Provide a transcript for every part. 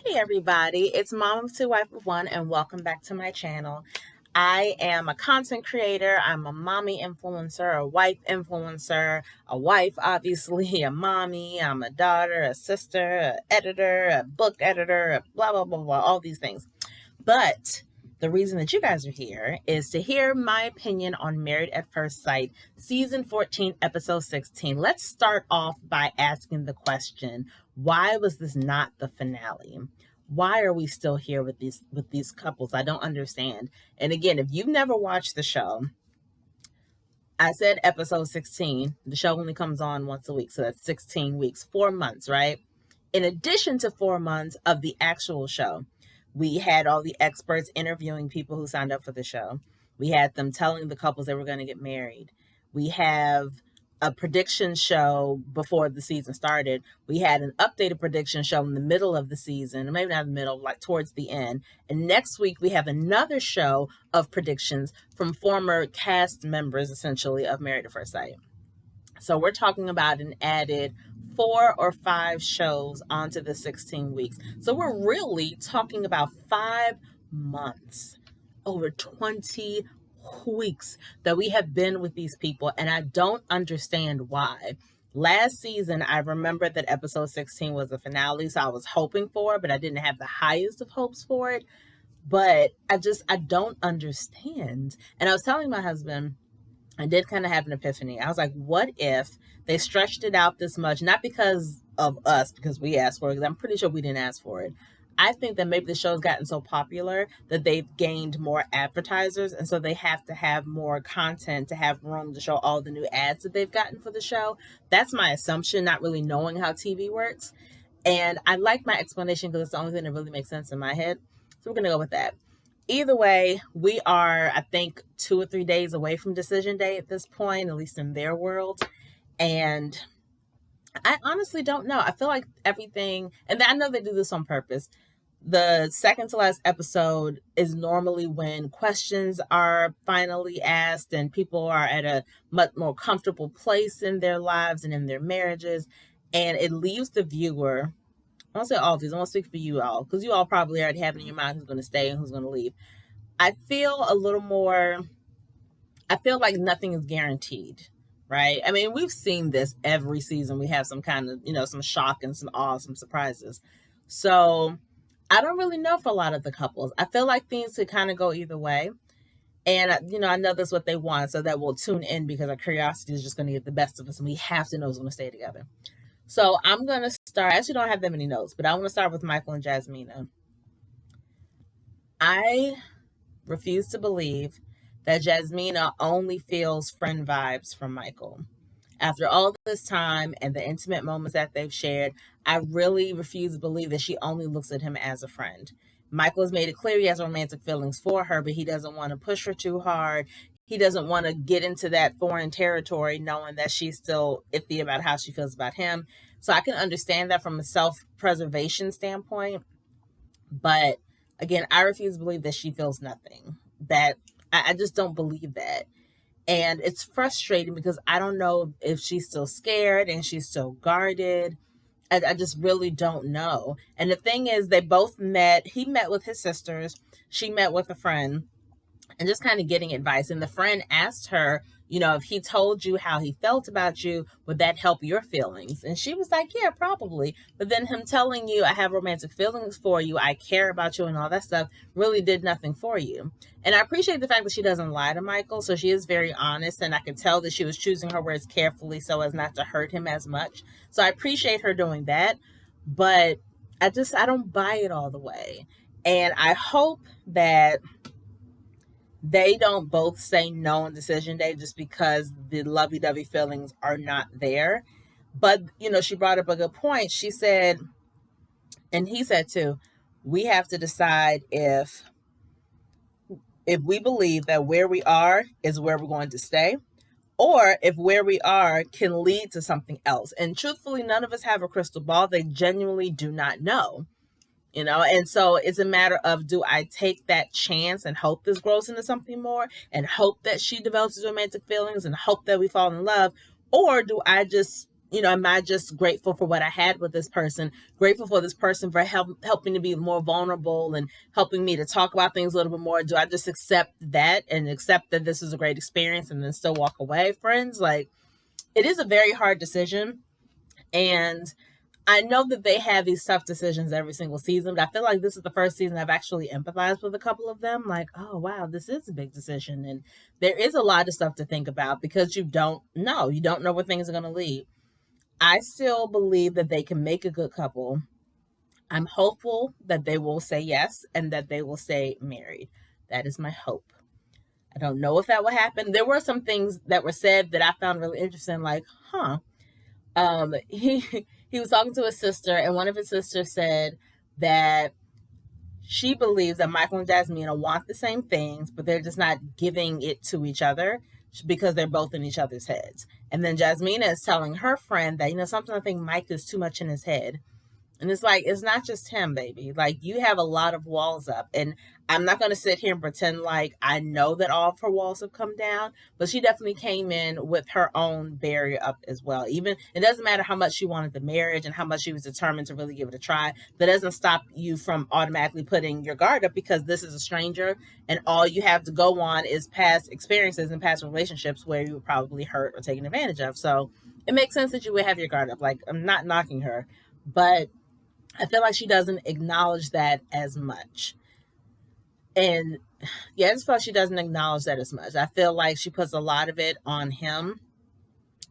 Hey everybody, it's Mom of Two, Wife of One, and welcome back to my channel. I am a content creator. I'm a mommy influencer, a wife influencer, a wife, obviously, a mommy. I'm a daughter, a sister, an editor, a book editor, a blah, blah, blah, blah, all these things. But the reason that you guys are here is to hear my opinion on Married at First Sight, season 14, episode 16. Let's start off by asking the question, why was this not the finale? Why are we still here with these couples? I don't understand. And again, if you've never watched the show, I said episode 16. The show only comes on once a week, so that's 16 weeks, 4 months, right? In addition to 4 months of the actual show, we had all the experts interviewing people who signed up for the show. We had them telling the couples they were going to get married. We have a prediction show before the season started. We had an updated prediction show in the middle of the season, maybe not the middle, like towards the end. And next week we have another show of predictions from former cast members, essentially, of Married at First Sight. So we're talking about an added 4 or 5 shows onto the 16 weeks. So we're really talking about 5 months, over 20 weeks that we have been with these people, and I don't understand why. Last season, I remember that episode 16 was the finale, so I was hoping for it, but I didn't have the highest of hopes for it. But I don't understand. And I was telling my husband, I did kind of have an epiphany. I was like, what if they stretched it out this much? Not because of us, because we asked for it, because I'm pretty sure we didn't ask for it. I think that maybe the show's gotten so popular that they've gained more advertisers, and so they have to have more content to have room to show all the new ads that they've gotten for the show. That's my assumption, not really knowing how TV works. And I like my explanation because it's the only thing that really makes sense in my head. So we're going to go with that. Either way, we are, I think, 2 or 3 days away from decision day at this point, at least in their world. And I honestly don't know. I feel like everything, and I know they do this on purpose. The second to last episode is normally when questions are finally asked and people are at a much more comfortable place in their lives and in their marriages. And it leaves the viewer, I won't say all of these, I won't speak for you all, because you all probably already have in your mind who's going to stay and who's going to leave. I feel like nothing is guaranteed, right? I mean, we've seen this every season. We have some kind of, some shock and some awe, some surprises. So I don't really know for a lot of the couples. I feel like things could kind of go either way. And, I know that's what they want, so that we'll tune in because our curiosity is just going to get the best of us, and we have to know who's going to stay together. So I'm going to start. I actually don't have that many notes, but I want to start with Michael and Jasmina. I refuse to believe that Jasmina only feels friend vibes from Michael. After all this time and the intimate moments that they've shared, I really refuse to believe that she only looks at him as a friend. Michael has made it clear he has romantic feelings for her, but he doesn't want to push her too hard. He doesn't want to get into that foreign territory knowing that she's still iffy about how she feels about him. So I can understand that from a self-preservation standpoint. But again, I refuse to believe that she feels nothing. That I just don't believe that. And it's frustrating because I don't know if she's still scared and she's still guarded. I just really don't know. And the thing is, they both met. He met with his sisters. She met with a friend and just kind of getting advice. And the friend asked her, if he told you how he felt about you, would that help your feelings? And she was like, yeah, probably. But then him telling you, I have romantic feelings for you, I care about you and all that stuff really did nothing for you. And I appreciate the fact that she doesn't lie to Michael. So she is very honest. And I can tell that she was choosing her words carefully so as not to hurt him as much. So I appreciate her doing that. But I don't buy it all the way. And I hope that they don't both say no on decision day just because the lovey-dovey feelings are not there. But, she brought up a good point. She said, and he said too, we have to decide if we believe that where we are is where we're going to stay, or if where we are can lead to something else. And truthfully, none of us have a crystal ball. They genuinely do not know. And so it's a matter of, do I take that chance and hope this grows into something more and hope that she develops romantic feelings and hope that we fall in love? Or do I just am I just grateful for what I had with this person, grateful for this person for helping to be more vulnerable and helping me to talk about things a little bit more? Do I just accept that and accept that this is a great experience and then still walk away, friends? Like, it is a very hard decision. And I know that they have these tough decisions every single season, but I feel like this is the first season I've actually empathized with a couple of them. Like, oh, wow, this is a big decision. And there is a lot of stuff to think about because you don't know. You don't know where things are going to lead. I still believe that they can make a good couple. I'm hopeful that they will say yes and that they will stay married. That is my hope. I don't know if that will happen. There were some things that were said that I found really interesting, like, huh. He was talking to his sister, and one of his sisters said that she believes that Michael and Jasmina want the same things, but they're just not giving it to each other because they're both in each other's heads. And then Jasmina is telling her friend that, sometimes I think Mike is too much in his head. And it's like, it's not just him, baby. Like, you have a lot of walls up. And I'm not going to sit here and pretend like I know that all of her walls have come down, but she definitely came in with her own barrier up as well. Even, it doesn't matter how much she wanted the marriage and how much she was determined to really give it a try. That doesn't stop you from automatically putting your guard up because this is a stranger and all you have to go on is past experiences and past relationships where you were probably hurt or taken advantage of. So it makes sense that you would have your guard up. Like, I'm not knocking her, but I feel like she doesn't acknowledge that as much. And yeah, I just feel like she doesn't acknowledge that as much. I feel like she puts a lot of it on him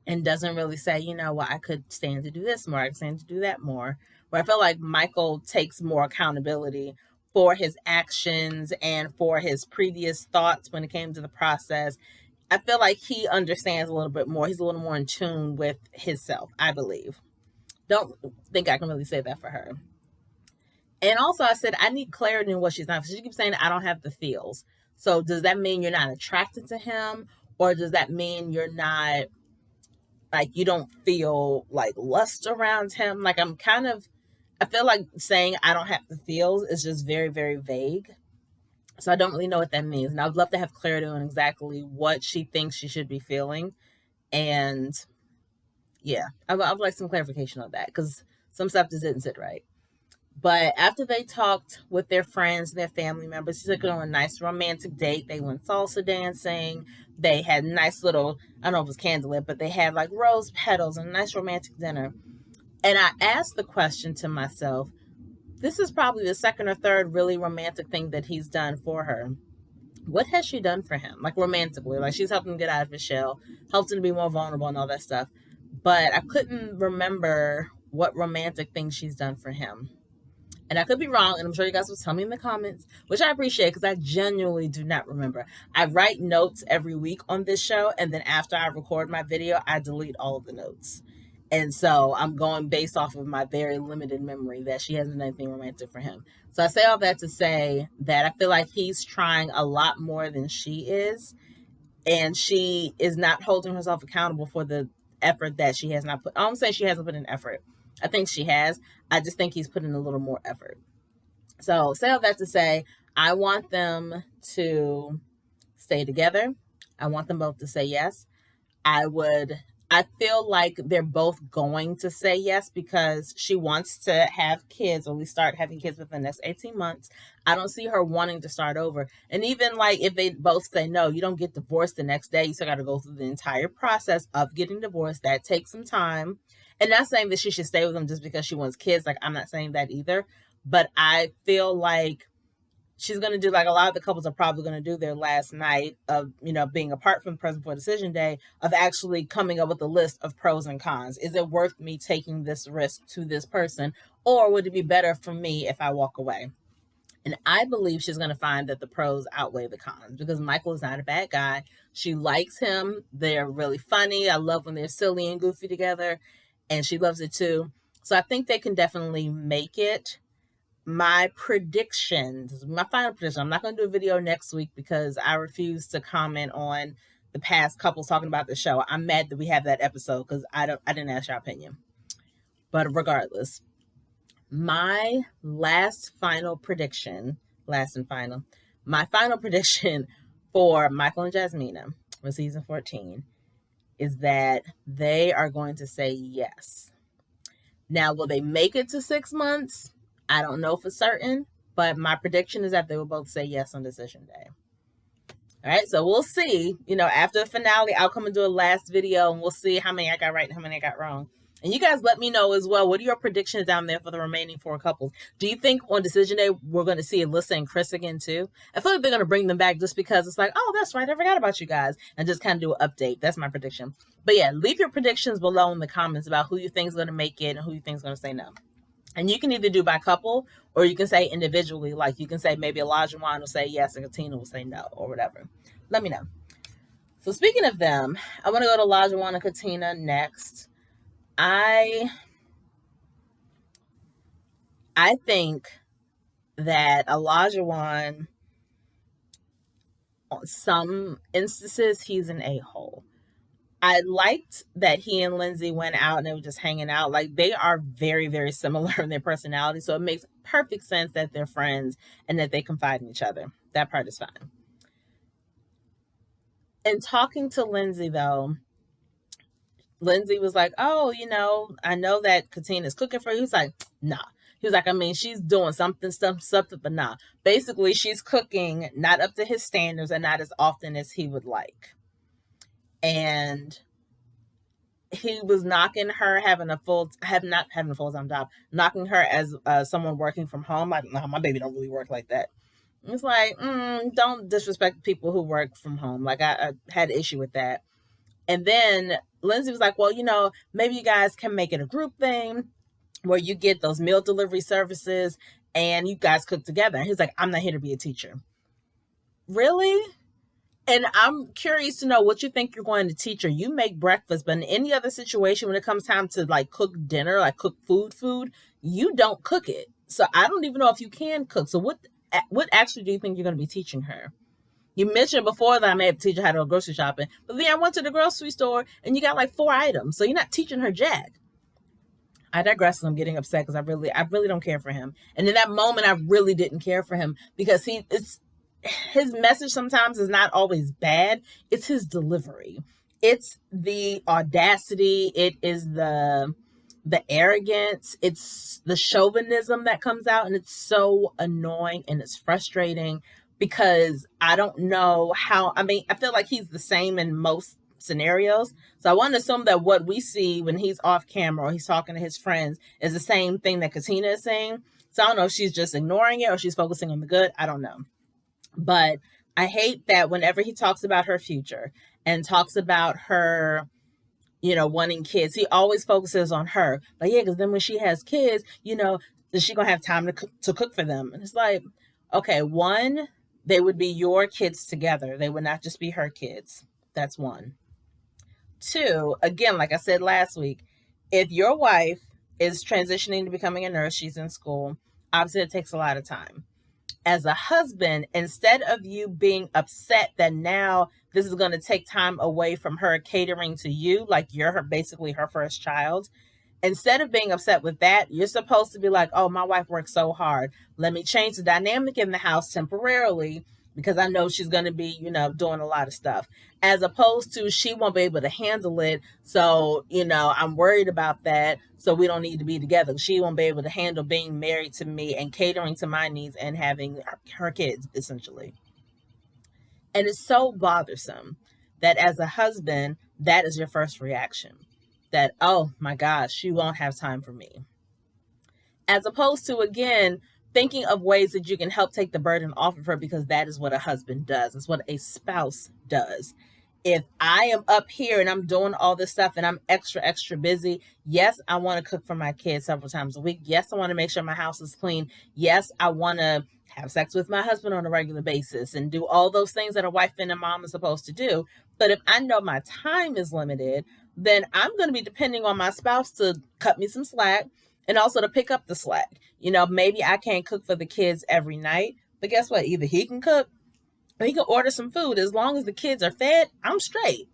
and doesn't really say, well, I could stand to do this more. I could stand to do that more. Where I feel like Michael takes more accountability for his actions and for his previous thoughts when it came to the process. I feel like he understands a little bit more. He's a little more in tune with himself, I believe. Don't think I can really say that for her. And also, I said, I need clarity in what she's not. She keeps saying, I don't have the feels. So does that mean you're not attracted to him? Or does that mean you're not, like, you don't feel like lust around him? Like, I feel like saying I don't have the feels is just very, very vague. So I don't really know what that means. And I would love to have clarity on exactly what she thinks she should be feeling. And yeah, I would like some clarification on that because some stuff just didn't sit right. But after they talked with their friends and their family members, they took on a nice romantic date. They went salsa dancing. They had nice little, I don't know if it was candlelit, but they had like rose petals and a nice romantic dinner. And I asked the question to myself, this is probably the second or third really romantic thing that he's done for her. What has she done for him? Like, romantically, like she's helped him get out of his shell, helped him to be more vulnerable and all that stuff. But I couldn't remember what romantic thing she's done for him. And I could be wrong, and I'm sure you guys will tell me in the comments, which I appreciate because I genuinely do not remember. I write notes every week on this show, and then after I record my video, I delete all of the notes. And so I'm going based off of my very limited memory that she hasn't done anything romantic for him. So I say all that to say that I feel like he's trying a lot more than she is, and she is not holding herself accountable for the effort that she has not put. I don't say she hasn't put in effort. I think she has. I just think he's put in a little more effort. So say all that to say, I want them to stay together. I want them both to say yes. I feel like they're both going to say yes because she wants to have kids, or at least start having kids within the next 18 months. I don't see her wanting to start over. And even like if they both say no, you don't get divorced the next day. You still got to go through the entire process of getting divorced. That takes some time. And not saying that she should stay with him just because she wants kids. Like, I'm not saying that either. But I feel like she's going to do like a lot of the couples are probably going to do their last night of, being apart from the person for decision day, of actually coming up with a list of pros and cons. Is it worth me taking this risk to this person? Or would it be better for me if I walk away? And I believe she's going to find that the pros outweigh the cons because Michael is not a bad guy. She likes him. They're really funny. I love when they're silly and goofy together. And she loves it too. So I think they can definitely make it. My predictions, my final prediction, I'm not going to do a video next week because I refuse to comment on the past couples talking about the show. I'm mad that we have that episode because I didn't ask your opinion. But regardless, my final prediction for Michael and Jasmina for season 14 is that they are going to say yes. Now, will they make it to 6 months? I don't know for certain, but my prediction is that they will both say yes on decision day. All right, so we'll see. After the finale, I'll come and do a last video and we'll see how many I got right and how many I got wrong. And you guys let me know as well. What are your predictions down there for the remaining 4 couples? Do you think on decision day we're going to see Alyssa and Chris again too? I feel like they're going to bring them back just because it's like, oh, that's right, I forgot about you guys, and just kind of do an update. That's my prediction. But yeah, leave your predictions below in the comments about who you think is going to make it and who you think is going to say no. And you can either do by couple or you can say individually. Like you can say maybe Elijah Wan will say yes and Katina will say no or whatever. Let me know. So speaking of them, I want to go to Elijah Wan and Katina next. I think that Elijah Wan, on some instances, he's an a-hole. I liked that he and Lindsay went out and they were just hanging out. Like, they are very, very similar in their personality. So it makes perfect sense that they're friends and that they confide in each other. That part is fine. In talking to Lindsay, though, Lindsay was like, oh, I know that Katina's cooking for you. He's like, nah. He was like, I mean, she's doing something, but nah. Basically, she's cooking not up to his standards and not as often as he would like. And he was knocking her not having a full-time job, knocking her as someone working from home. Like, no, my baby don't really work like that. It's like, don't disrespect people who work from home. Like, I had an issue with that. And then Lindsay was like, well, maybe you guys can make it a group thing where you get those meal delivery services and you guys cook together. And he's like, I'm not here to be a teacher. Really? And I'm curious to know what you think you're going to teach her. You make breakfast, but in any other situation, when it comes time to like cook dinner, like cook food, you don't cook it. So I don't even know if you can cook. So what actually do you think you're going to be teaching her? You mentioned before that I may have teach her how to go grocery shopping, but then I went to the grocery store and you got like 4 items. So you're not teaching her jack. I digress, and I'm getting upset because I really don't care for him. And in that moment, I really didn't care for him because his message sometimes is not always bad. It's his delivery. It's the audacity. It is the arrogance. It's the chauvinism that comes out, and it's so annoying and it's frustrating because I don't know how. I mean, I feel like he's the same in most scenarios. So I want to assume that what we see when he's off camera or he's talking to his friends is the same thing that Katina is saying. So I don't know if she's just ignoring it or she's focusing on the good. I don't know. But I hate that whenever he talks about her future and talks about her, wanting kids, he always focuses on her. Like, yeah, because then when she has kids, is she going to have time to cook for them? And it's like, okay, one, they would be your kids together. They would not just be her kids. That's one. Two, again, like I said last week, if your wife is transitioning to becoming a nurse, she's in school, obviously it takes a lot of time. As a husband, instead of you being upset that now this is going to take time away from her catering to you, like you're basically her first child, instead of being upset with that, you're supposed to be like, oh, my wife works so hard. Let me change the dynamic in the house temporarily because I know she's going to be, doing a lot of stuff. As opposed to she won't be able to handle it. So, I'm worried about that. So we don't need to be together. She won't be able to handle being married to me and catering to my needs and having her kids, essentially. And it's so bothersome that as a husband, that is your first reaction. That, oh my gosh, she won't have time for me. As opposed to, again, thinking of ways that you can help take the burden off of her, because that is what a husband does. It's what a spouse does. If I am up here and I'm doing all this stuff and I'm extra busy, yes, I want to cook for my kids several times a week. Yes, I want to make sure my house is clean. Yes, I want to have sex with my husband on a regular basis and do all those things that a wife and a mom is supposed to do. But if I know my time is limited, then I'm going to be depending on my spouse to cut me some slack and also to pick up the slack. Maybe I can't cook for the kids every night, but guess what? Either he can cook or he can order some food. As long as the kids are fed, I'm straight.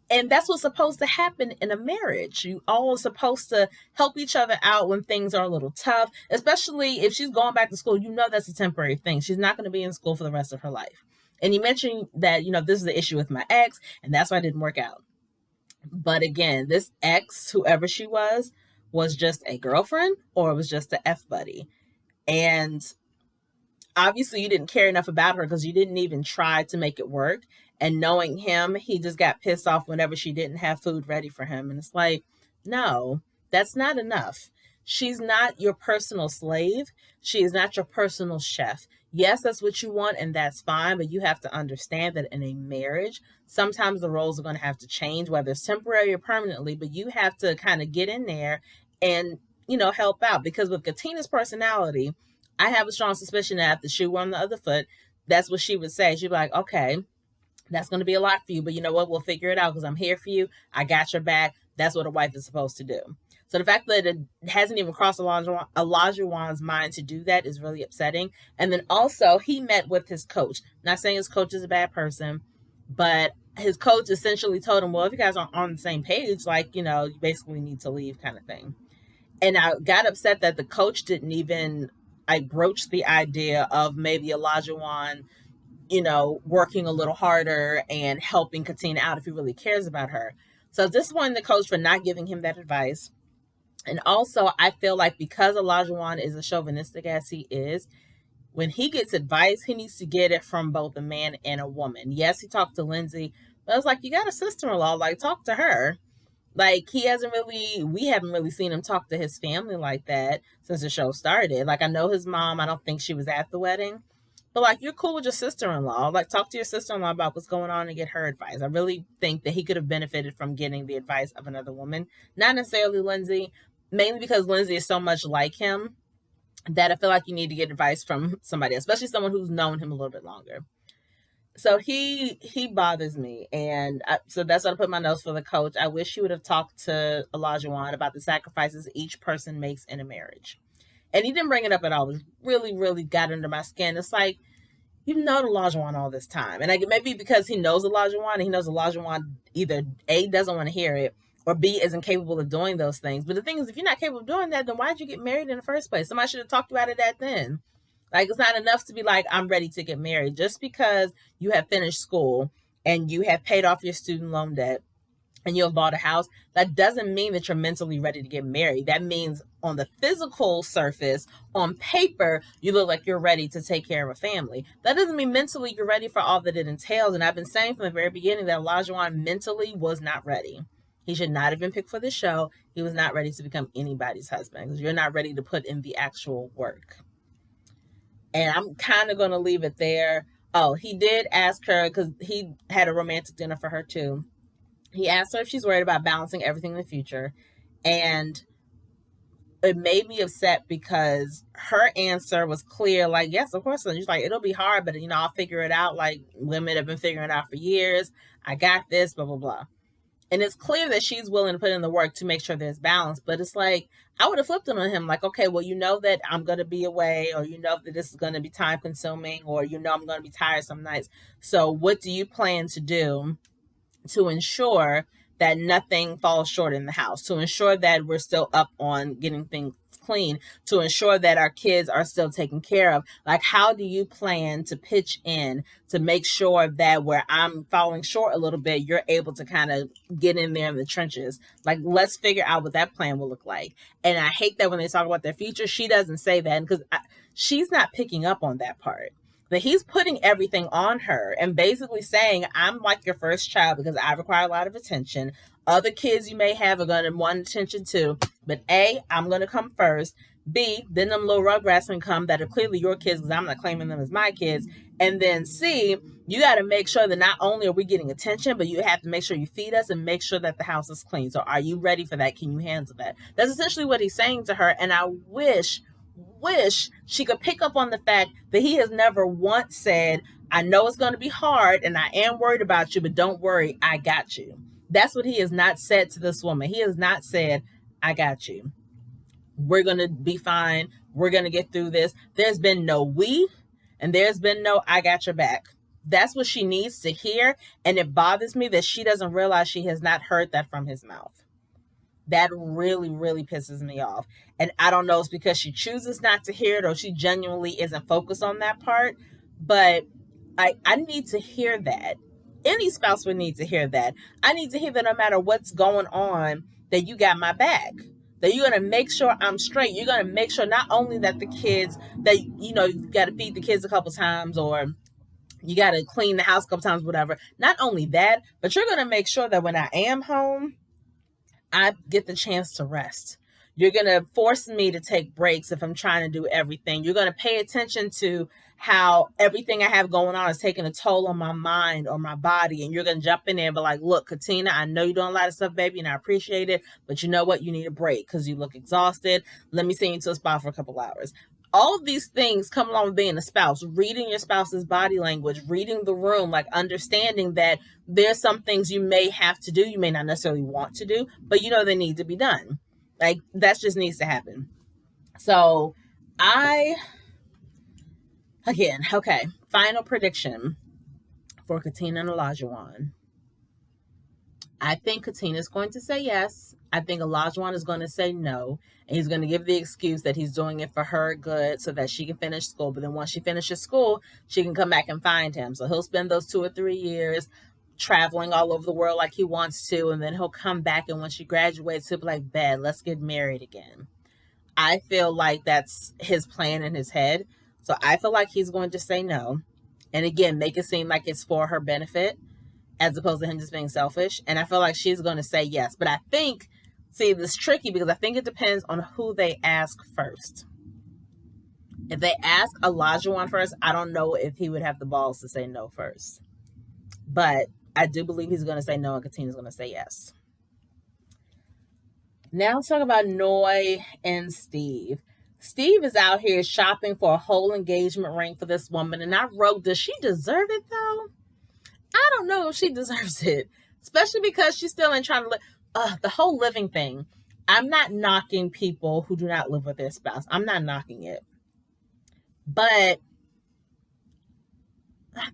And that's what's supposed to happen in a marriage. You all are supposed to help each other out when things are a little tough, especially if she's going back to school. That's a temporary thing. She's not going to be in school for the rest of her life. And you mentioned that, this is the issue with my ex, and that's why it didn't work out. But again, this ex, whoever she was just a girlfriend or it was just a F buddy. And obviously you didn't care enough about her because you didn't even try to make it work. And knowing him, he just got pissed off whenever she didn't have food ready for him. And it's like, no, that's not enough. She's not your personal slave. She is not your personal chef. Yes, that's what you want, and that's fine, but you have to understand that in a marriage, sometimes the roles are going to have to change, whether it's temporary or permanently, but you have to kind of get in there and, help out. Because with Katina's personality, I have a strong suspicion that if the shoe were on the other foot, that's what she would say. She'd be like, okay, that's going to be a lot for you, but you know what? We'll figure it out because I'm here for you. I got your back. That's what a wife is supposed to do. So the fact that it hasn't even crossed Olajuwon's mind to do that is really upsetting. And then also, he met with his coach. Not saying his coach is a bad person, but his coach essentially told him, well, if you guys aren't on the same page, you basically need to leave kind of thing. And I got upset that the coach didn't even broach the idea of maybe Olajuwon, working a little harder and helping Katina out if he really cares about her. So disappointing the coach for not giving him that advice. And also, I feel like because Olajuwon is as chauvinistic as he is, when he gets advice, he needs to get it from both a man and a woman. Yes, he talked to Lindsay, but I was like, you got a sister-in-law, talk to her. We haven't really seen him talk to his family like that since the show started. I know his mom, I don't think she was at the wedding. But you're cool with your sister-in-law. Talk to your sister-in-law about what's going on and get her advice. I really think that he could have benefited from getting the advice of another woman. Not necessarily Lindsay, mainly because Lindsay is so much like him that I feel like you need to get advice from somebody, especially someone who's known him a little bit longer. So he bothers me, and so that's what I put my notes for the coach. I wish he would have talked to Olajuwon about the sacrifices each person makes in a marriage, and he didn't bring it up at all. It really, really got under my skin. It's like, you've known Olajuwon all this time, and maybe because he knows Olajuwon, and he knows Olajuwon either A, doesn't want to hear it, or B, isn't capable of doing those things. But the thing is, if you're not capable of doing that, then why did you get married in the first place? Somebody should have talked about it at then. It's not enough to be like, I'm ready to get married. Just because you have finished school and you have paid off your student loan debt and you have bought a house, that doesn't mean that you're mentally ready to get married. That means on the physical surface, on paper, you look like you're ready to take care of a family. That doesn't mean mentally you're ready for all that it entails. And I've been saying from the very beginning that Olajuwon mentally was not ready. He should not have been picked for the show. He was not ready to become anybody's husband because you're not ready to put in the actual work. And I'm kind of going to leave it there. Oh, he did ask her, because he had a romantic dinner for her too. He asked her if she's worried about balancing everything in the future. And it made me upset because her answer was clear. Yes, of course. And she's like, it'll be hard, but I'll figure it out. Women have been figuring it out for years. I got this, blah, blah, blah. And it's clear that she's willing to put in the work to make sure there's balance. But it's like, I would have flipped it on him. Okay, well, you know that I'm going to be away, or you know that this is going to be time consuming, or I'm going to be tired some nights. So what do you plan to do to ensure that nothing falls short in the house, to ensure that we're still up on getting things clean, to ensure that our kids are still taken care of? How do you plan to pitch in to make sure that where I'm falling short a little bit, you're able to kind of get in there in the trenches? Let's figure out what that plan will look like. And I hate that when they talk about their future, she doesn't say that, because she's not picking up on that part. That he's putting everything on her and basically saying, I'm like your first child because I require a lot of attention. Other kids you may have are going to want attention too. But A, I'm going to come first. B, then them little rugrats can come that are clearly your kids because I'm not claiming them as my kids. And then C, you got to make sure that not only are we getting attention, but you have to make sure you feed us and make sure that the house is clean. So are you ready for that? Can you handle that? That's essentially what he's saying to her. And I wish she could pick up on the fact that he has never once said, I know it's going to be hard and I am worried about you, but don't worry, I got you. That's what he has not said to this woman. He has not said, I got you. We're going to be fine. We're going to get through this. There's been no we, and there's been no I got your back. That's what she needs to hear. And it bothers me that she doesn't realize she has not heard that from his mouth. That really, really pisses me off. And I don't know if it's because she chooses not to hear it or she genuinely isn't focused on that part. But I need to hear that. any spouse would need to hear that. I need to hear that no matter what's going on, that you got my back, that you're going to make sure I'm straight. You're going to make sure not only that the kids, that, you know, you got to feed the kids a couple times, or you got to clean the house a couple times, whatever. Not only that, but you're going to make sure that when I am home, I get the chance to rest. You're going to force me to take breaks if I'm trying to do everything. You're going to pay attention to how everything I have going on is taking a toll on my mind or my body. And you're going to jump in there and be like, look, Katina, I know you're doing a lot of stuff, baby, and I appreciate it. But you know what? You need a break because you look exhausted. Let me send you to a spa for a couple hours. All of these things come along with being a spouse, reading your spouse's body language, reading the room, like understanding that there's some things you may have to do, you may not necessarily want to do, but you know they need to be done. Like, that just needs to happen. So okay, final prediction for Katina and Olajuwon. I think Katina's going to say yes. I think Olajuwon is going to say no. And he's going to give the excuse that he's doing it for her good so that she can finish school. But then once she finishes school, she can come back and find him. So he'll spend those 2 or 3 years traveling all over the world like he wants to. And then he'll come back. And when she graduates, he'll be like, "Bad, let's get married again." I feel like that's his plan in his head. So I feel like he's going to say no. And again, make it seem like it's for her benefit, as opposed to him just being selfish. And I feel like she's going to say yes. But I think, see, this is tricky because I think it depends on who they ask first. If they ask Olajuwon first, I don't know if he would have the balls to say no first. But I do believe he's going to say no and Katina's going to say yes. Now let's talk about Noi and Steve. Steve is out here shopping for a whole engagement ring for this woman. And I wrote, does she deserve it though? I don't know if she deserves it, especially because she's still in trying to live the whole living thing. I'm not knocking people who do not live with their spouse. I'm not knocking it. But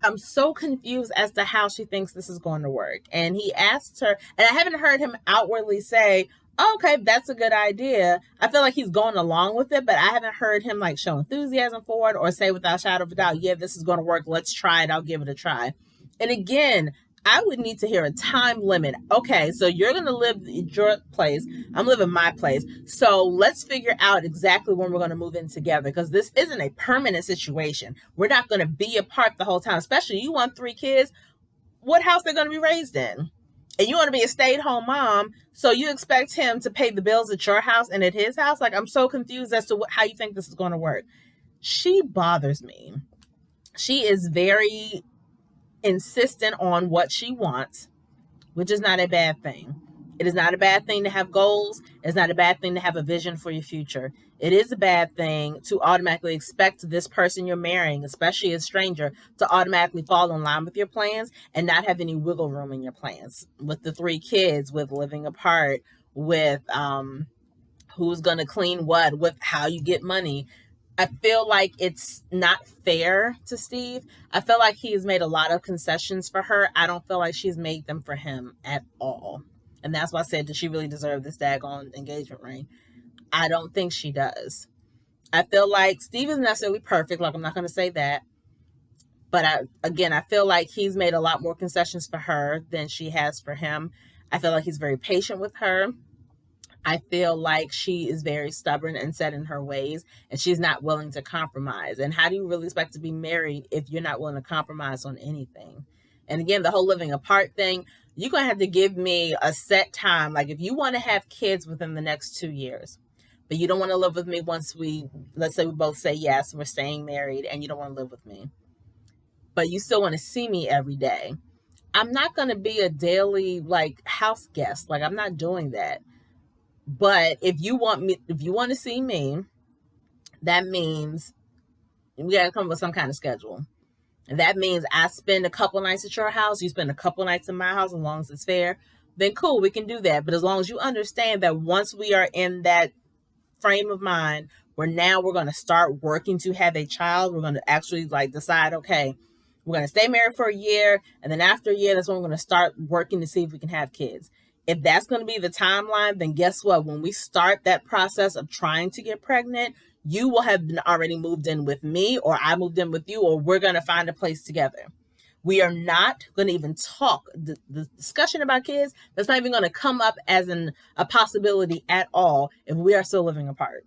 I'm so confused as to how she thinks this is going to work. And he asked her, and I haven't heard him outwardly say, oh, okay, that's a good idea. I feel like he's going along with it, but I haven't heard him like show enthusiasm for it or say without a shadow of a doubt, yeah, this is going to work. Let's try it. I'll give it a try. And again, I would need to hear a time limit. Okay, so you're going to live at your place. I'm living my place. So let's figure out exactly when we're going to move in together, because this isn't a permanent situation. We're not going to be apart the whole time, especially you want 3 kids. What house they're going to be raised in? And you want to be a stay-at-home mom, so you expect him to pay the bills at your house and at his house? Like, I'm so confused as to how you think this is going to work. She bothers me. She is very insistent on what she wants, which is not a bad thing. It is not a bad thing to have goals. It's not a bad thing to have a vision for your future. It is a bad thing to automatically expect this person you're marrying, especially a stranger, to automatically fall in line with your plans and not have any wiggle room in your plans. With the 3 kids, with living apart, with who's going to clean what, with how you get money. I feel like it's not fair to Steve. I feel like he has made a lot of concessions for her. I don't feel like she's made them for him at all. And that's why I said, does she really deserve this daggone engagement ring? I don't think she does. I feel like Steve isn't necessarily perfect. Like, I'm not going to say that. But I feel like he's made a lot more concessions for her than she has for him. I feel like he's very patient with her. I feel like she is very stubborn and set in her ways, and she's not willing to compromise. And how do you really expect to be married if you're not willing to compromise on anything? And again, the whole living apart thing, you're going to have to give me a set time. Like, if you want to have kids within the next 2 years, but you don't want to live with me once let's say we both say yes, we're staying married, and you don't want to live with me, but you still want to see me every day, I'm not going to be a daily, like, house guest. Like, I'm not doing that. But if you want to see me, that means we got to come up with some kind of schedule. And that means I spend a couple nights at your house, you spend a couple nights in my house, as long as it's fair, then cool, we can do that. But as long as you understand that once we are in that frame of mind where now we're going to start working to have a child, we're going to actually like decide, okay, we're going to stay married for a year, and then after a year, that's when we're going to start working to see if we can have kids. If that's going to be the timeline, then guess what? When we start that process of trying to get pregnant, you will have been already moved in with me, or I moved in with you, or we're going to find a place together. We are not going to even talk the discussion about kids. That's not even going to come up as a possibility at all if we are still living apart.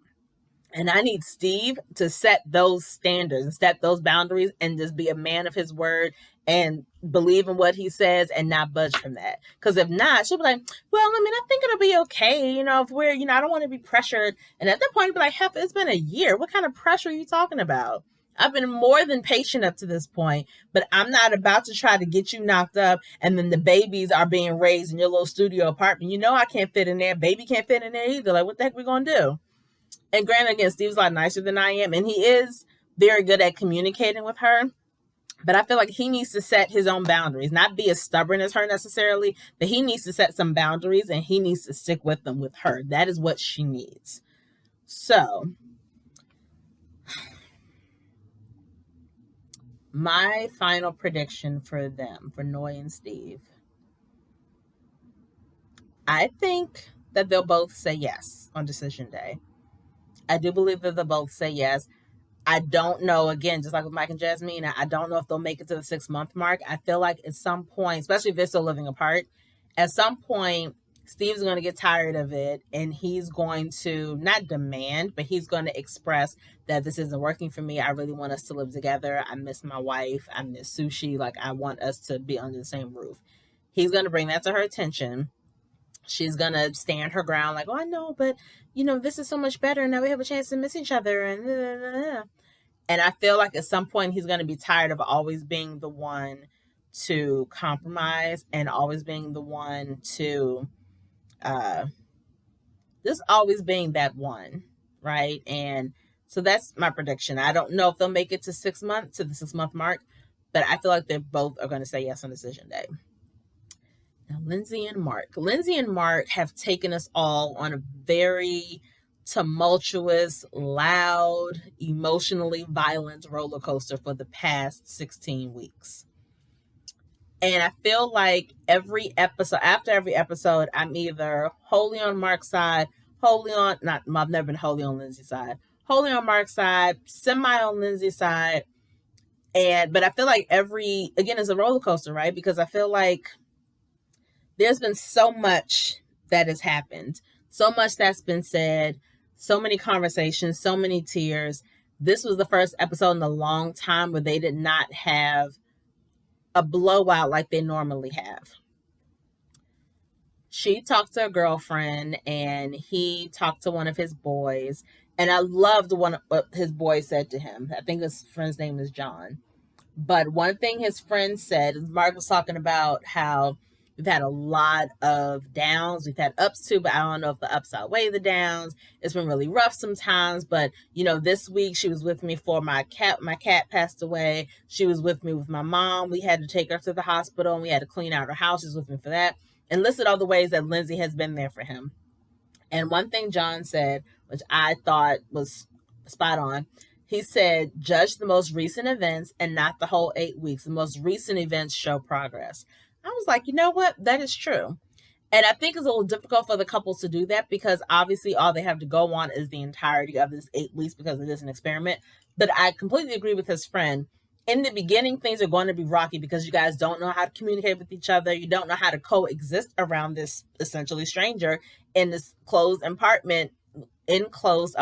And I need Steve to set those standards and set those boundaries and just be a man of his word and believe in what he says and not budge from that. Because if not, she'll be like, well, I mean, I think it'll be okay. If we're, I don't want to be pressured. And at that point, I'll be like, heck, it's been a year. What kind of pressure are you talking about? I've been more than patient up to this point, but I'm not about to try to get you knocked up and then the babies are being raised in your little studio apartment. I can't fit in there. Baby can't fit in there either. Like, what the heck are we going to do? And granted, again, Steve's a lot nicer than I am, and he is very good at communicating with her. But I feel like he needs to set his own boundaries, not be as stubborn as her necessarily, but he needs to set some boundaries and he needs to stick with them with her. That is what she needs. So, my final prediction for them, for Noy and Steve, I think that they'll both say yes on decision day. I do believe that they'll both say yes. I don't know, again, just like with Mike and Jasmine, I don't know if they'll make it to the 6-month mark. I feel like at some point, especially if they're still living apart, at some point, Steve's going to get tired of it and he's going to not demand, but he's going to express that this isn't working for me. I really want us to live together. I miss my wife. I miss sushi. Like, I want us to be under the same roof. He's going to bring that to her attention. She's going to stand her ground like, oh, I know, but, this is so much better. Now we have a chance to miss each other. And I feel like at some point he's going to be tired of always being the one to compromise and always being the one to, just always being that one, right? And so that's my prediction. I don't know if they'll make it to the 6-month mark, but I feel like they both are going to say yes on decision day. Now, Lindsay and Mark have taken us all on a very tumultuous, loud, emotionally violent roller coaster for the past 16 weeks. And I feel like after every episode, I'm either wholly on Mark's side, I've never been wholly on Lindsay's side, wholly on Mark's side, semi on Lindsay's side. But I feel like again, it's a roller coaster, right? Because I feel like there's been so much that has happened, so much that's been said, so many conversations, so many tears. This was the first episode in a long time where they did not have a blowout like they normally have. She talked to a girlfriend and he talked to one of his boys. And I loved what his boy said to him. I think his friend's name is John. But one thing his friend said, Mark was talking about how we've had a lot of downs. We've had ups too, but I don't know if the ups outweigh the downs. It's been really rough sometimes, but this week she was with me for my cat. My cat passed away. She was with me with my mom. We had to take her to the hospital and we had to clean out her house. She was with me for that. And listed all the ways that Lindsay has been there for him. And one thing John said, which I thought was spot on, he said, judge the most recent events and not the whole 8 weeks. The most recent events show progress. I was like, you know what? That is true. And I think it's a little difficult for the couples to do that because obviously all they have to go on is the entirety of this 8 weeks because it is an experiment. But I completely agree with his friend. In the beginning, things are going to be rocky because you guys don't know how to communicate with each other. You don't know how to coexist around this essentially stranger in this closed apartment, in close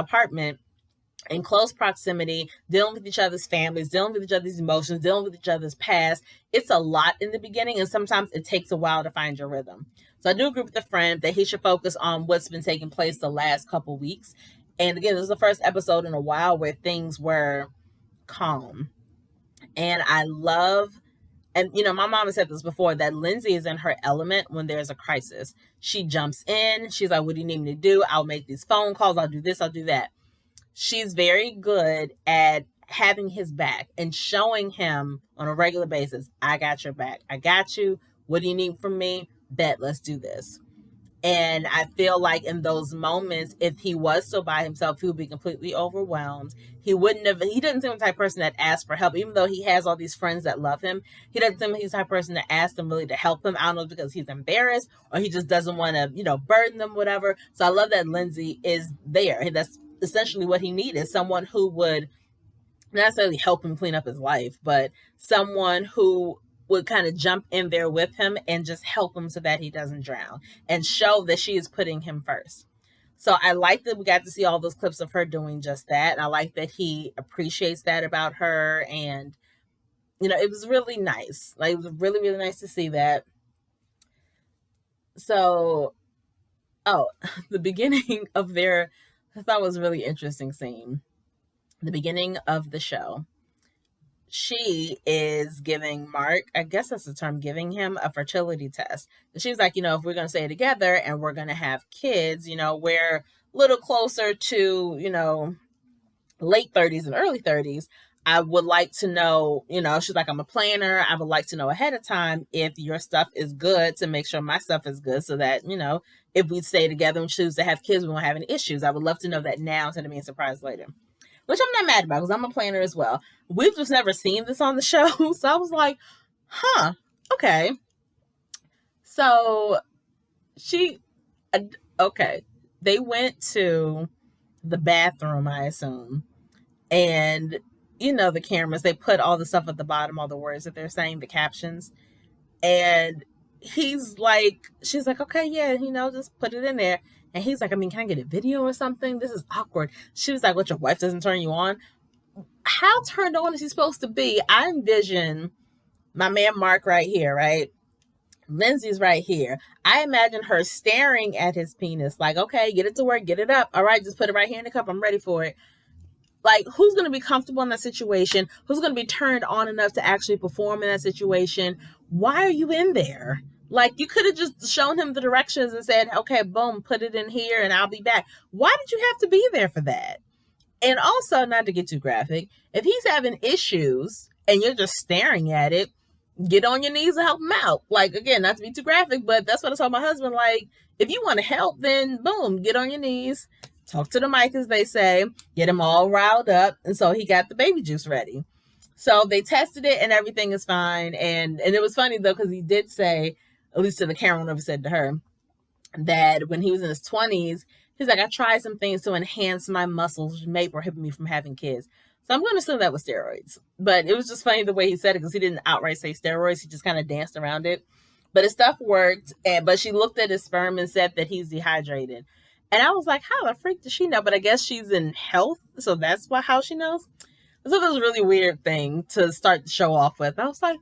proximity, dealing with each other's families, dealing with each other's emotions, dealing with each other's past. It's a lot in the beginning, and sometimes it takes a while to find your rhythm. So I do agree with the friend that he should focus on what's been taking place the last couple weeks. And again, this is the first episode in a while where things were calm. And I love, and my mom has said this before, that Lindsay is in her element when there's a crisis. She jumps in. She's like, what do you need me to do? I'll make these phone calls. I'll do this. I'll do that. She's very good at having his back and showing him on a regular basis, I got your back. I got you. What do you need from me? Bet, let's do this. And I feel like in those moments, if he was still by himself, he would be completely overwhelmed. He doesn't seem the type of person that asks for help, even though he has all these friends that love him. He doesn't seem like he's the type of person that asks them really to help him. I don't know, because he's embarrassed or he just doesn't want to, burden them, whatever. So I love that Lindsay is there. That's essentially what he needed. Someone who would not necessarily help him clean up his life, but someone who would kind of jump in there with him and just help him so that he doesn't drown and show that she is putting him first. So I like that we got to see all those clips of her doing just that. And I like that he appreciates that about her. And, it was really nice. Like, it was really, really nice to see that. So, oh, the beginning of their, I thought was a really interesting scene. The beginning of the show, she is giving Mark, I guess that's the term, giving him a fertility test. And she was like, if we're going to stay together and we're going to have kids, we're a little closer to, late 30s and early 30s. I would like to know, she's like, I'm a planner. I would like to know ahead of time if your stuff is good to make sure my stuff is good so that, if we stay together and choose to have kids, we won't have any issues. I would love to know that now instead of being surprised later. Which I'm not mad about because I'm a planner as well. We've just never seen this on the show. So I was like, okay. So okay. They went to the bathroom, I assume. And, the cameras, they put all the stuff at the bottom, all the words that they're saying, the captions. And she's like, okay, yeah, just put it in there. And he's like, can I get a video or something? This is awkward. She was like, what, your wife doesn't turn you on? How turned on is he supposed to be? I envision my man Mark right here, right? Lindsay's right here. I imagine her staring at his penis like, okay, get it to work, get it up. All right, just put it right here in the cup. I'm ready for it. Like, who's going to be comfortable in that situation? Who's going to be turned on enough to actually perform in that situation? Why are you in there? Like, you could have just shown him the directions and said, okay, boom, put it in here and I'll be back. Why did you have to be there for that? And also, not to get too graphic, if he's having issues and you're just staring at it, get on your knees and help him out. Like, again, not to be too graphic, but that's what I told my husband. Like, if you want to help, then boom, get on your knees, talk to the mic, as they say, get him all riled up. And so he got the baby juice ready. So they tested it and everything is fine. And it was funny though, because he did say, at least to the camera, never said to her, that when he was in his 20s, he's like, I tried some things to enhance my muscles, which may prohibit me from having kids. So I'm going to assume that was steroids. But it was just funny the way he said it, because he didn't outright say steroids. He just kind of danced around it. But his stuff worked. But she looked at his sperm and said that he's dehydrated. And I was like, how the freak does she know? But I guess she's in health, so that's how she knows. So it was a really weird thing to start the show off with. I was like,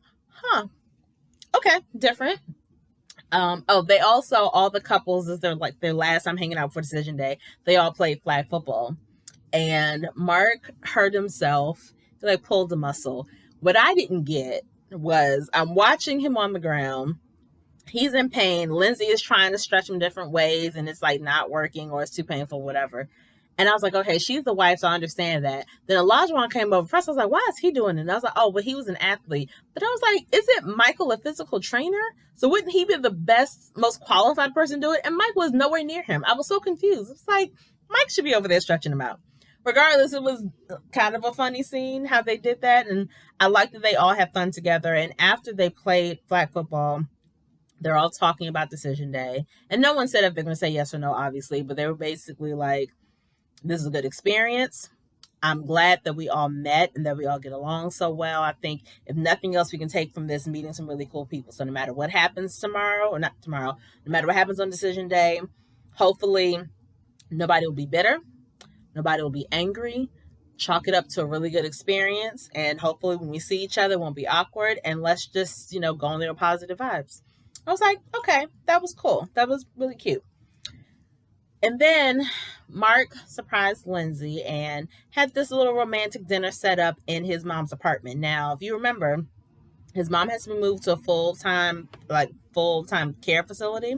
okay, different. They also, all the couples, is their last time hanging out for decision day, they all played flag football. And Mark hurt himself, he pulled a muscle. What I didn't get was, I'm watching him on the ground. He's in pain. Lindsay is trying to stretch him different ways and it's not working or it's too painful, whatever. And I was like, okay, she's the wife, so I understand that. Then Elijah came over. First, I was like, why is he doing it? And I was like, oh, but he was an athlete. But I was like, isn't Michael a physical trainer? So wouldn't he be the best, most qualified person to do it? And Mike was nowhere near him. I was so confused. It's like, Mike should be over there stretching him out. Regardless, it was kind of a funny scene how they did that. And I like that they all had fun together. And after they played flag football, they're all talking about decision day. And no one said if they're going to say yes or no, obviously. But they were basically like, this is a good experience. I'm glad that we all met and that we all get along so well. I think if nothing else, we can take from this meeting some really cool people. So no matter what happens tomorrow, or not tomorrow, no matter what happens on decision day, hopefully nobody will be bitter. Nobody will be angry. Chalk it up to a really good experience. And hopefully when we see each other, it won't be awkward. And let's just, go on there with positive vibes. I was like, okay, that was cool. That was really cute. And then Mark surprised Lindsay and had this little romantic dinner set up in his mom's apartment. Now, if you remember, his mom has been moved to a full-time care facility.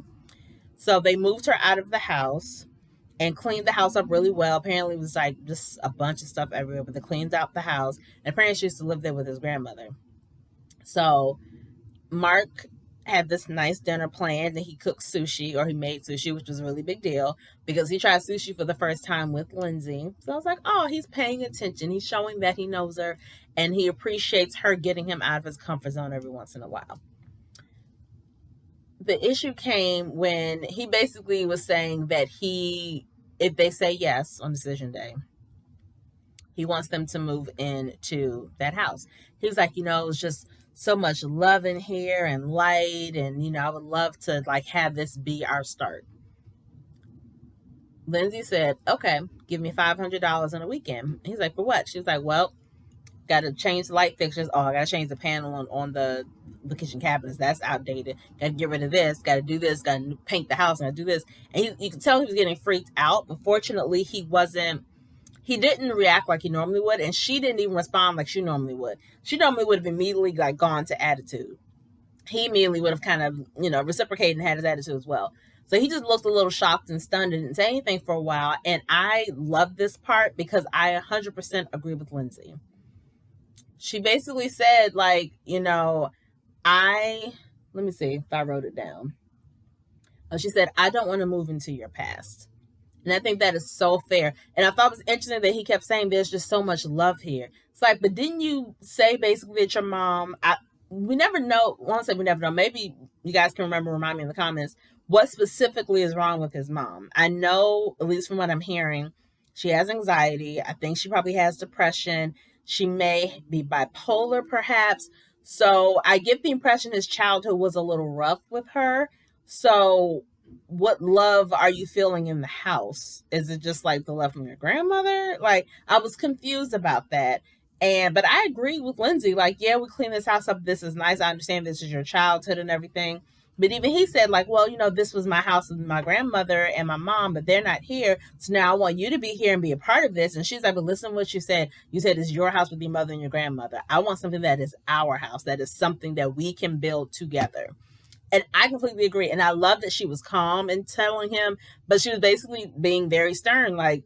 So they moved her out of the house and cleaned the house up really well. Apparently it was just a bunch of stuff everywhere, but they cleaned out the house. And apparently she used to live there with his grandmother. So Mark had this nice dinner planned and he cooked sushi, or he made sushi, which was a really big deal because he tried sushi for the first time with Lindsay. So I was like, oh, he's paying attention. He's showing that he knows her and he appreciates her getting him out of his comfort zone every once in a while. The issue came when he basically was saying that if they say yes on decision day, he wants them to move into that house. He was like, it's just so much love in here and light. And, I would love to like have this be our start. Lindsay said, okay, give me $500 in a weekend. He's like, for what? She was like, well, got to change the light fixtures. Oh, I got to change the panel on the kitchen cabinets. That's outdated. Got to get rid of this. Got to do this. Got to paint the house. Got to do this. And you could tell he was getting freaked out. But fortunately, he didn't react like he normally would. And she didn't even respond like she normally would. She normally would have immediately like gone to attitude. He immediately would have kind of, reciprocated and had his attitude as well. So he just looked a little shocked and stunned and didn't say anything for a while. And I love this part because I 100% agree with Lindsay. She basically said, like, let me see if I wrote it down. She said, I don't want to move into your past. And I think that is so fair. And I thought it was interesting that he kept saying there's just so much love here. It's like, but didn't you say basically that your mom, we never know. I won't say we never know. Maybe you guys can remind me in the comments, what specifically is wrong with his mom? I know, at least from what I'm hearing, she has anxiety. I think she probably has depression. She may be bipolar, perhaps. So I get the impression his childhood was a little rough with her. So what love are you feeling in the house? Is it just like the love from your grandmother? Like, I was confused about that. But I agree with Lindsay. Like, yeah, we clean this house up. This is nice. I understand this is your childhood and everything. But even he said, like, well, this was my house with my grandmother and my mom, but they're not here. So now I want you to be here and be a part of this. And she's like, but listen to what you said. You said it's your house with your mother and your grandmother. I want something that is our house. That is something that we can build together. And I completely agree. And I love that she was calm in telling him, but she was basically being very stern. Like,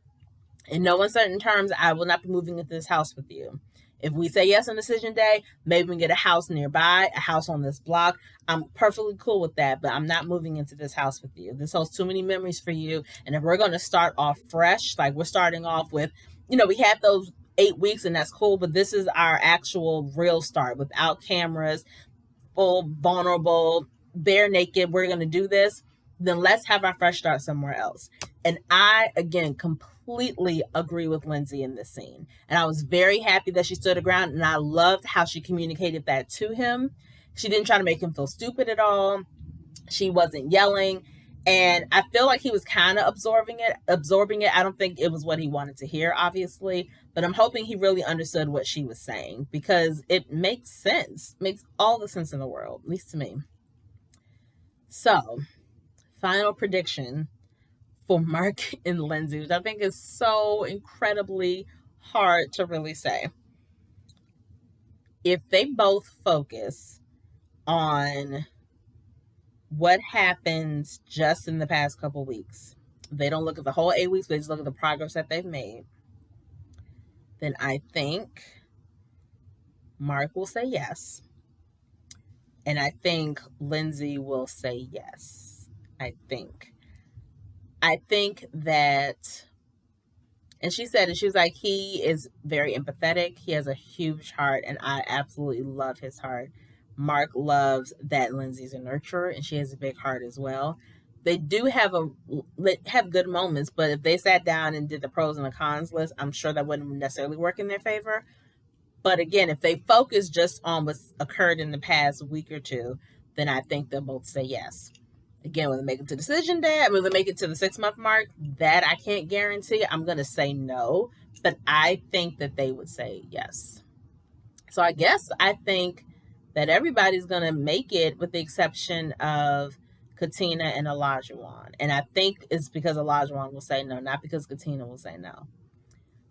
in no uncertain terms, I will not be moving into this house with you. If we say yes on decision day, maybe we can get a house nearby, a house on this block. I'm perfectly cool with that, but I'm not moving into this house with you. This holds too many memories for you. And if we're going to start off fresh, like we're starting off with, we had those 8 weeks and that's cool, but this is our actual real start without cameras, full, vulnerable, bare naked. We're going to do this. Then let's have our fresh start somewhere else. And I, again, completely agree with Lindsay in this scene. And I was very happy that she stood her ground. And I loved how she communicated that to him. She didn't try to make him feel stupid at all. She wasn't yelling. And I feel like he was kind of absorbing it. I don't think it was what he wanted to hear, obviously. But I'm hoping he really understood what she was saying. Because it makes sense. It makes all the sense in the world, at least to me. So, final prediction for Mark and Lindsay, which I think is so incredibly hard to really say. If they both focus on what happens just in the past couple weeks, they don't look at the whole 8 weeks, but they just look at the progress that they've made, then I think Mark will say yes. And I think Lindsay will say yes. I think that, and she said it, she was like, he is very empathetic. He has a huge heart, and I absolutely love his heart. Mark loves that Lindsay's a nurturer, and she has a big heart as well. They do have good moments, but if they sat down and did the pros and the cons list, I'm sure that wouldn't necessarily work in their favor. But again, if they focus just on what's occurred in the past week or two, then I think they'll both say yes. Again, when they make it to decision day, when they make it to the 6-month mark, that I can't guarantee. I'm going to say no, but I think that they would say yes. So I think that everybody's going to make it with the exception of Katina and Olajuwon. And I think it's because Olajuwon will say no, not because Katina will say no.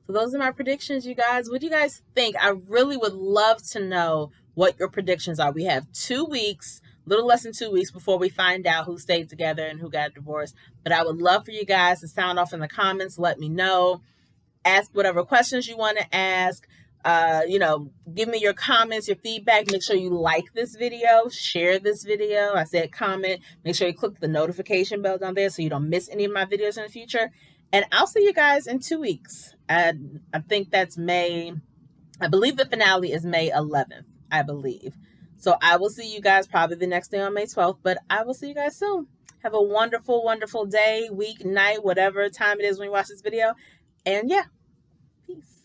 So those are my predictions, you guys. What do you guys think? I really would love to know what your predictions are. We have 2 weeks, a little less than 2 weeks before we find out who stayed together and who got divorced. But I would love for you guys to sound off in the comments. Let me know. Ask whatever questions you want to ask. Give me your comments, your feedback. Make sure you like this video, share this video. I said comment. Make sure you click the notification bell down there so you don't miss any of my videos in the future. And I'll see you guys in 2 weeks. I think that's May. I believe the finale is May 11th, I believe. So I will see you guys probably the next day on May 12th, but I will see you guys soon. Have a wonderful, wonderful day, week, night, whatever time it is when you watch this video. And yeah, peace.